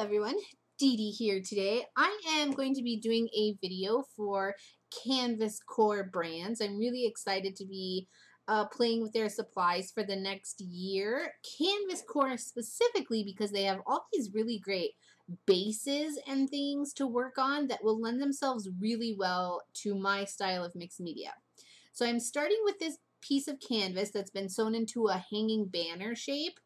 everyone, DeeDee here today. I am going to be doing a video for Canvas Core brands. I'm really excited to be playing with their supplies for the next year. Canvas Core specifically because they have all these really great bases and things to work on that will lend themselves really well to my style of mixed media. So I'm starting with this piece of canvas that's been sewn into a hanging banner shape.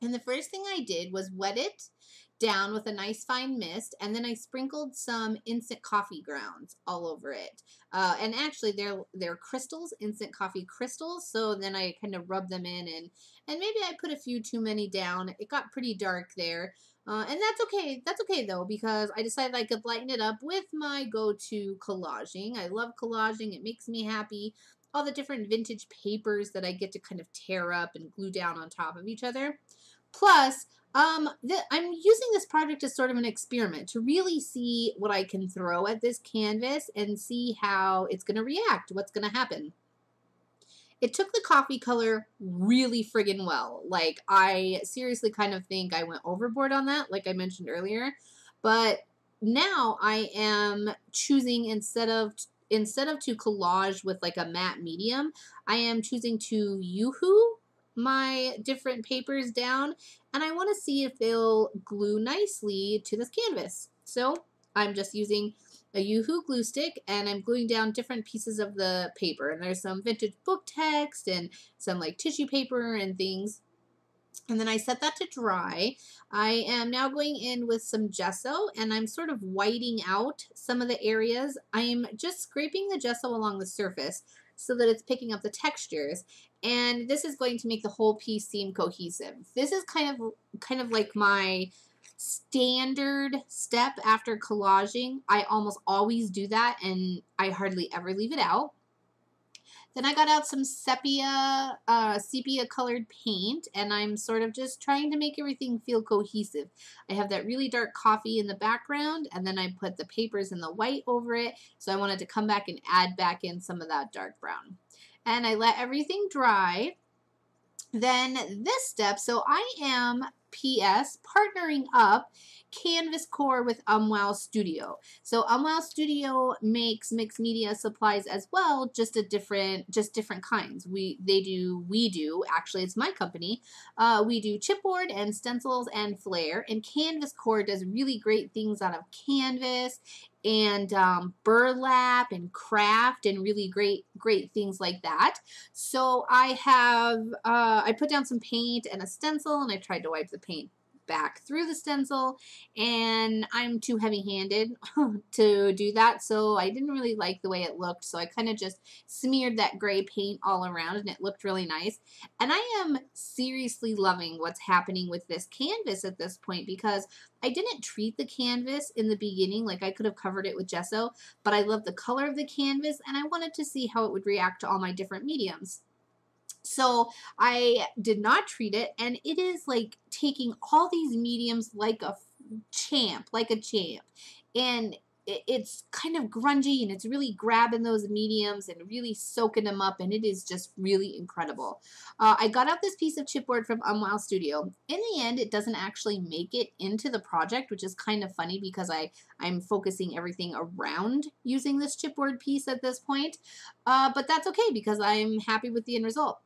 And the first thing I did was wet it down with a nice fine mist, and then I sprinkled some instant coffee grounds all over it. And actually, they're crystals, instant coffee crystals. So then I kind of rubbed them in, and maybe I put a few too many down. It got pretty dark there, and that's okay. That's okay though, because I decided I could lighten it up with my go-to collaging. I love collaging. It makes me happy. All the different vintage papers that I get to kind of tear up and glue down on top of each other. Plus, I'm using this project as sort of an experiment to really see what I can throw at this canvas and see how it's going to react, what's going to happen. It took the coffee color really friggin' well. Like, I seriously kind of think I went overboard on that, like I mentioned earlier. But now I am choosing, instead of to collage with like a matte medium, I am choosing to Yoo-hoo my different papers down, and I want to see if they'll glue nicely to this canvas. So I'm just using a Yoo-hoo glue stick, and I'm gluing down different pieces of the paper, and there's some vintage book text and some like tissue paper and things. And then I set that to dry. I am now going in with some gesso, and I'm sort of whiting out some of the areas. I'm just scraping the gesso along the surface so that it's picking up the textures, and this is going to make the whole piece seem cohesive. This is kind of like my standard step after collaging. I almost always do that, and I hardly ever leave it out. Then I got out some sepia colored paint, and I'm sort of just trying to make everything feel cohesive. I have that really dark coffee in the background, and then I put the papers in the white over it, so I wanted to come back and add back in some of that dark brown. And I let everything dry. Then this step, so I am PS partnering up Canvas Core with Wow Studio. So Wow Studio makes mixed media supplies as well, just different kinds. We do actually, it's my company. We do chipboard and stencils and flare, and Canvas Core does really great things out of canvas and burlap and craft and really great things like that. So I have I put down some paint and a stencil, and I tried to wipe the paint back through the stencil, and I'm too heavy-handed to do that, so I didn't really like the way it looked, so I kind of just smeared that gray paint all around, and it looked really nice. And I am seriously loving what's happening with this canvas at this point, because I didn't treat the canvas in the beginning. Like, I could have covered it with gesso, but I love the color of the canvas, and I wanted to see how it would react to all my different mediums. So I did not treat it, and it is like taking all these mediums like a champ, and it's kind of grungy, and it's really grabbing those mediums and really soaking them up, and it is just really incredible. I got out this piece of chipboard from Wow Studio. In the end, it doesn't actually make it into the project, which is kind of funny because I'm focusing everything around using this chipboard piece at this point, but that's okay because I'm happy with the end result.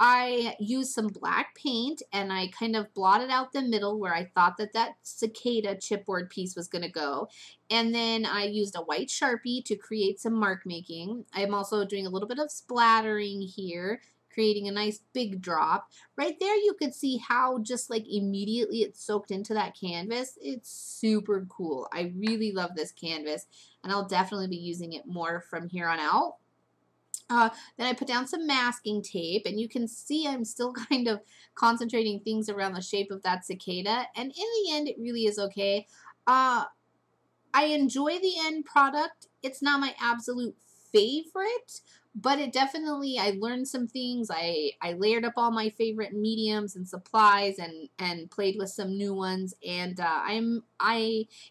I used some black paint, and I kind of blotted out the middle where I thought that cicada chipboard piece was going to go. And then I used a white Sharpie to create some mark making. I'm also doing a little bit of splattering here, creating a nice big drop. Right there you could see how just like immediately it soaked into that canvas. It's super cool. I really love this canvas, and I'll definitely be using it more from here on out. Then I put down some masking tape, and you can see I'm still kind of concentrating things around the shape of that cicada, and in the end it really is okay. I enjoy the end product. It's not my absolute favorite, but it definitely, I learned some things. I layered up all my favorite mediums and supplies, and played with some new ones, and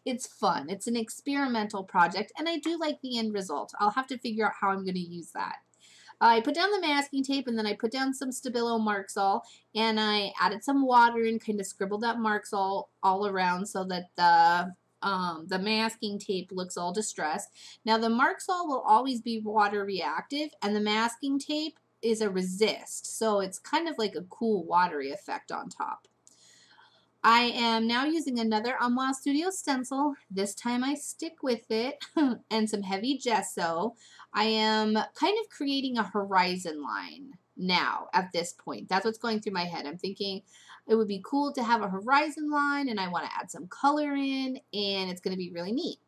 it's fun. It's an experimental project, and I do like the end result. I'll have to figure out how I'm going to use that. I put down the masking tape, and then I put down some Stabilo Marxol, and I added some water and kind of scribbled that Marxol all around so that the masking tape looks all distressed. Now the Marxol will always be water reactive, and the masking tape is a resist, so it's kind of like a cool watery effect on top. I am now using another Unwild Studio stencil. This time I stick with it and some heavy gesso. I am kind of creating a horizon line now at this point. That's what's going through my head. I'm thinking it would be cool to have a horizon line, and I want to add some color in, and it's going to be really neat.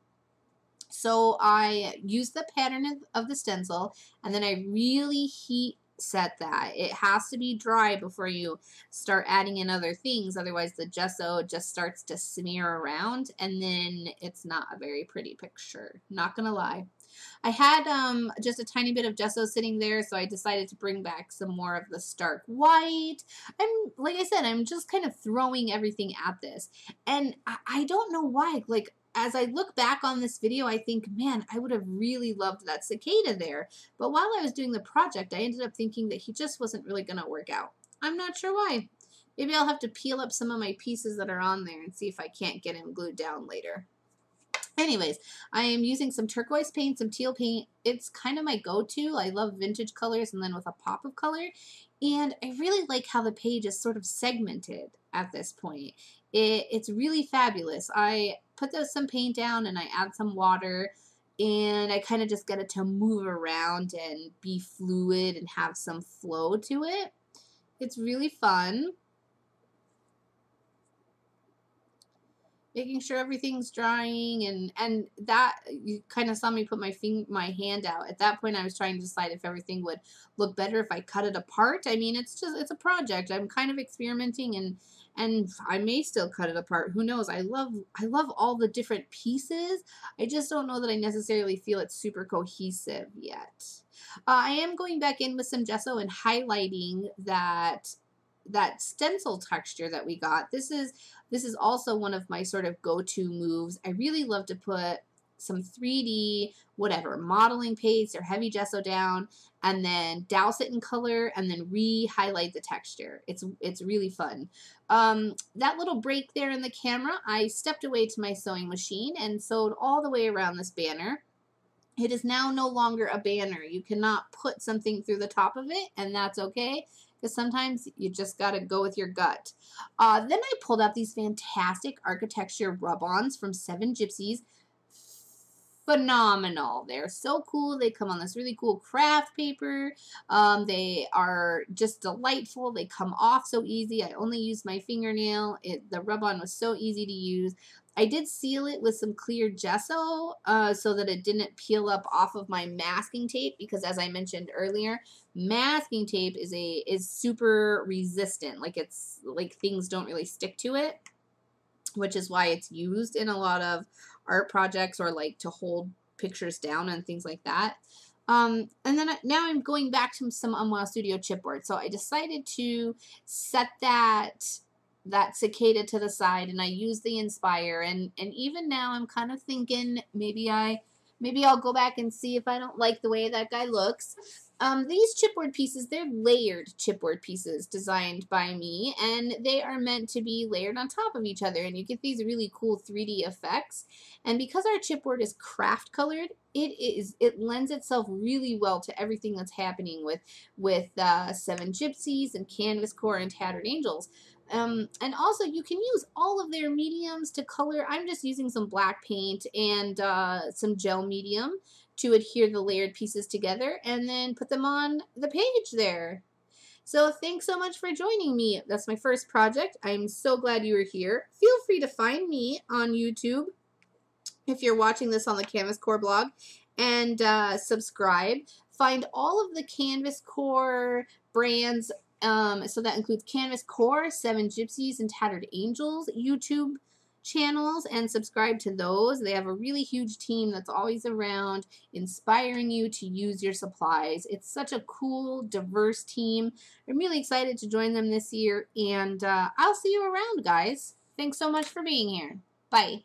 So I use the pattern of the stencil, and then I really heat set that. It has to be dry before you start adding in other things, otherwise the gesso just starts to smear around, and then it's not a very pretty picture, not gonna lie. I had just a tiny bit of gesso sitting there, so I decided to bring back some more of the stark white. Like I said, I'm just kind of throwing everything at this, and I don't know why. Like, as I look back on this video, I think, man, I would have really loved that cicada there. But while I was doing the project, I ended up thinking that he just wasn't really going to work out. I'm not sure why. Maybe I'll have to peel up some of my pieces that are on there and see if I can't get him glued down later. Anyways, I am using some turquoise paint, some teal paint. It's kind of my go-to. I love vintage colors and then with a pop of color. And I really like how the page is sort of segmented at this point. It's really fabulous. I put some paint down and I add some water, and I kind of just get it to move around and be fluid and have some flow to it. It's really fun. Making sure everything's drying, and that, you kind of saw me put my hand out. At that point, I was trying to decide if everything would look better if I cut it apart. I mean, it's a project. I'm kind of experimenting, and I may still cut it apart. Who knows? I love all the different pieces. I just don't know that I necessarily feel it's super cohesive yet. I am going back in with some gesso and highlighting that stencil texture that we got. This is also one of my sort of go-to moves. I really love to put some 3D whatever modeling paste or heavy gesso down, and then douse it in color, and then re-highlight the texture. It's really fun. That little break there in the camera, I stepped away to my sewing machine and sewed all the way around this banner. It is now no longer a banner. You cannot put something through the top of it, and that's okay, because sometimes you just got to go with your gut. Then I pulled out these fantastic architecture rub-ons from 7 Gypsies. Phenomenal. They're so cool. They come on this really cool craft paper. They are just delightful. They come off so easy. I only used my fingernail. The rub-on was so easy to use. I did seal it with some clear gesso so that it didn't peel up off of my masking tape, because as I mentioned earlier, masking tape is super resistant. Like, it's like things don't really stick to it, which is why it's used in a lot of art projects, or like to hold pictures down and things like that. And then now I'm going back to some Unwild Studio chipboard. So I decided to set that cicada to the side, and I use the Inspire, and even now I'm kind of thinking maybe I'll go back and see if I don't like the way that guy looks. These chipboard pieces, they're layered chipboard pieces designed by me, and they are meant to be layered on top of each other, and you get these really cool 3D effects. And because our chipboard is craft colored, it lends itself really well to everything that's happening with 7 Gypsies and Canvas Core and Tattered Angels. And also, you can use all of their mediums to color. I'm just using some black paint and some gel medium to adhere the layered pieces together, and then put them on the page there. So thanks so much for joining me. That's my first project. I'm so glad you were here. Feel free to find me on YouTube if you're watching this on the Canvas Core blog, and subscribe. Find all of the Canvas Core brands. So that includes Canvas Core, 7 Gypsies, and Tattered Angels YouTube channels, and subscribe to those. They have a really huge team that's always around inspiring you to use your supplies. It's such a cool, diverse team. I'm really excited to join them this year, and I'll see you around, guys. Thanks so much for being here. Bye.